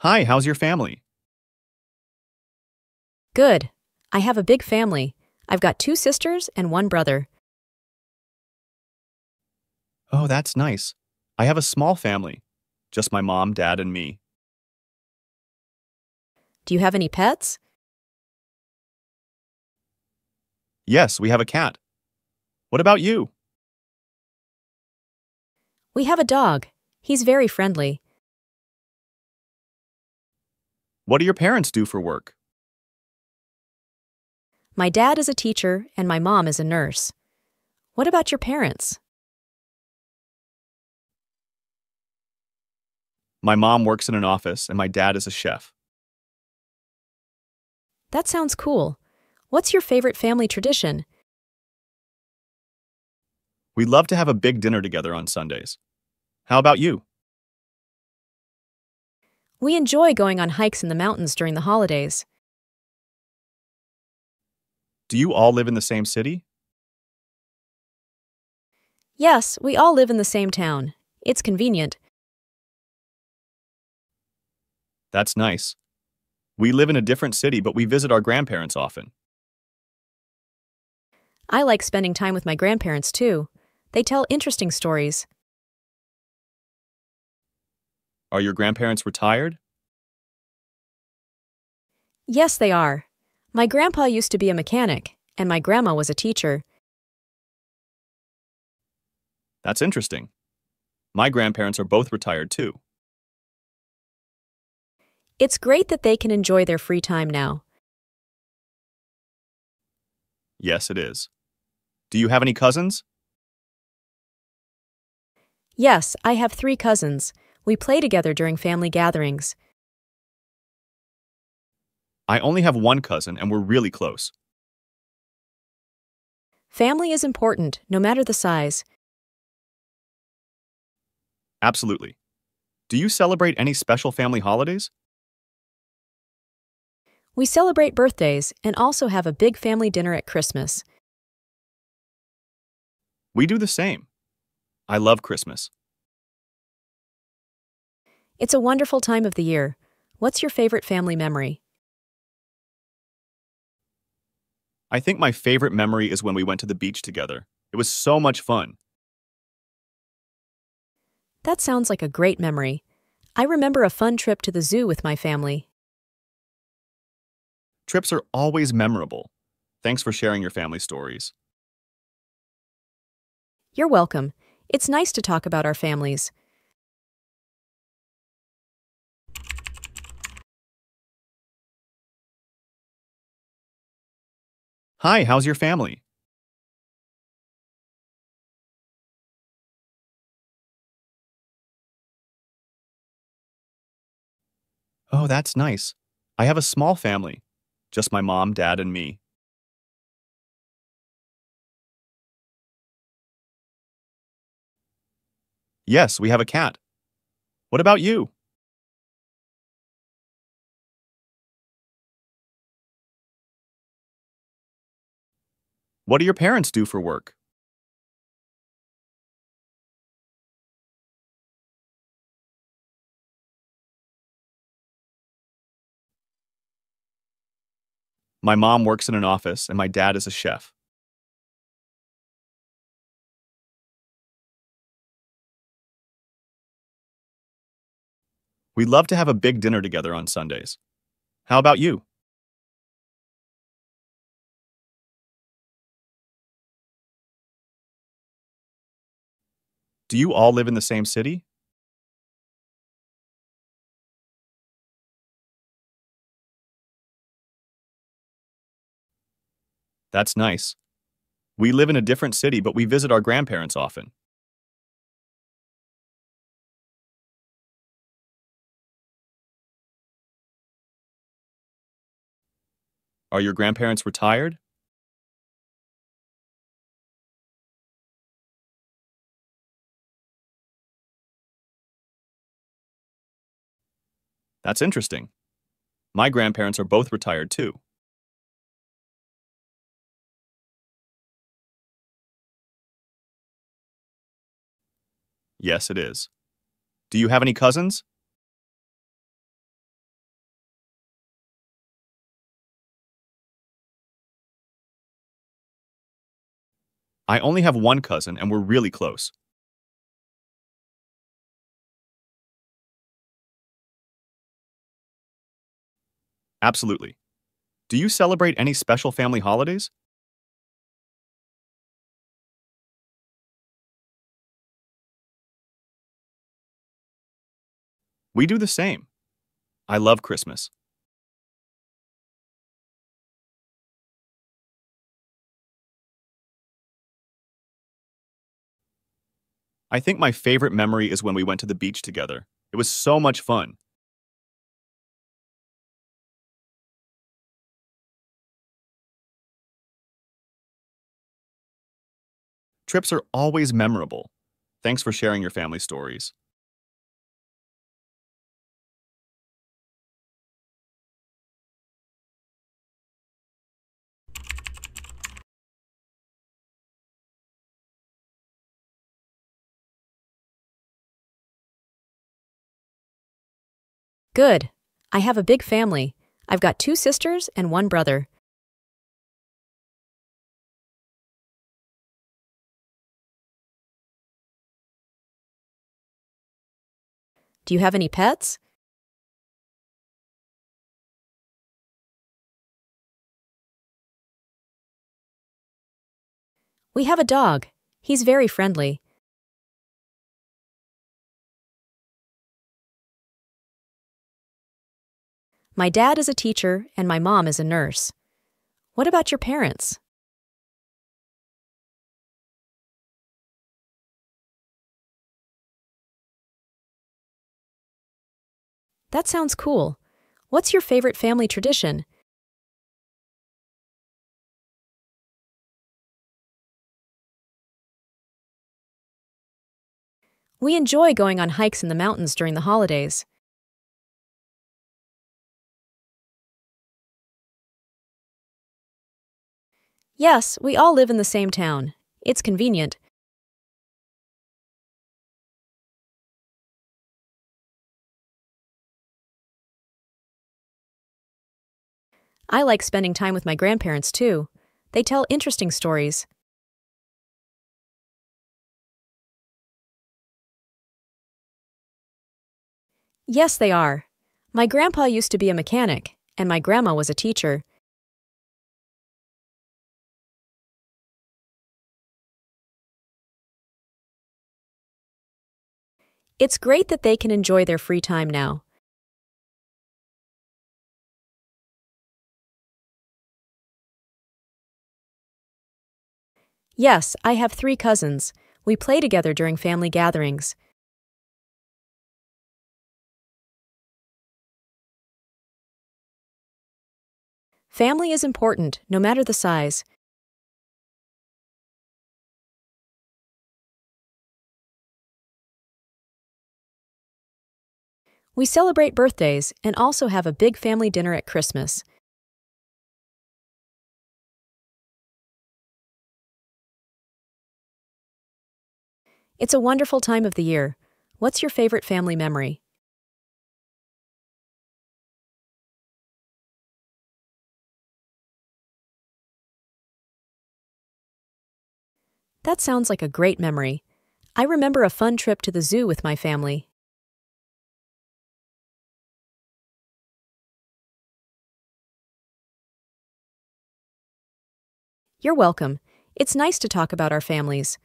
Hi, how's your family? Good. I have a big family. I've got two sisters and one brother. Oh, that's nice. I have a small family. Just my mom, dad, and me. Do you have any pets? Yes, we have a cat. What about you? We have a dog. He's very friendly. What do your parents do for work? My dad is a teacher and my mom is a nurse. What about your parents? My mom works in an office and my dad is a chef. That sounds cool. What's your favorite family tradition? We love to have a big dinner together on Sundays. How about you? We enjoy going on hikes in the mountains during the holidays. Do you all live in the same city? Yes, we all live in the same town. It's convenient. That's nice. We live in a different city, but we visit our grandparents often. I like spending time with my grandparents too. They tell interesting stories. Are your grandparents retired? Yes, they are. My grandpa used to be a mechanic, and my grandma was a teacher. That's interesting. My grandparents are both retired too. It's great that they can enjoy their free time now. Yes, it is. Do you have any cousins? Yes, I have three cousins. We play together during family gatherings. I only have one cousin and we're really close. Family is important, no matter the size. Absolutely. Do you celebrate any special family holidays? We celebrate birthdays and also have a big family dinner at Christmas. We do the same. I love Christmas. It's a wonderful time of the year. What's your favorite family memory? I think my favorite memory is when we went to the beach together. It was so much fun. That sounds like a great memory. I remember a fun trip to the zoo with my family. Trips are always memorable. Thanks for sharing your family stories. You're welcome. It's nice to talk about our families. Hi, how's your family? Oh, that's nice. I have a small family. Just my mom, dad, and me. Yes, we have a cat. What about you? What do your parents do for work? My mom works in an office and my dad is a chef. We love to have a big dinner together on Sundays. How about you? Do you all live in the same city? That's nice. We live in a different city, but we visit our grandparents often. Are your grandparents retired? That's interesting. My grandparents are both retired too. Yes, it is. Do you have any cousins? I only have one cousin and we're really close. Absolutely. Do you celebrate any special family holidays? We do the same. I love Christmas. I think my favorite memory is when we went to the beach together. It was so much fun. Trips are always memorable. Thanks for sharing your family stories. Good. I have a big family. I've got two sisters and one brother. Do you have any pets? We have a dog. He's very friendly. My dad is a teacher and my mom is a nurse. What about your parents? That sounds cool. What's your favorite family tradition? We enjoy going on hikes in the mountains during the holidays. Yes, we all live in the same town. It's convenient. I like spending time with my grandparents too. They tell interesting stories. Yes, they are. My grandpa used to be a mechanic, and my grandma was a teacher. It's great that they can enjoy their free time now. Yes, I have three cousins. We play together during family gatherings. Family is important, no matter the size. We celebrate birthdays and also have a big family dinner at Christmas. It's a wonderful time of the year. What's your favorite family memory? That sounds like a great memory. I remember a fun trip to the zoo with my family. You're welcome. It's nice to talk about our families.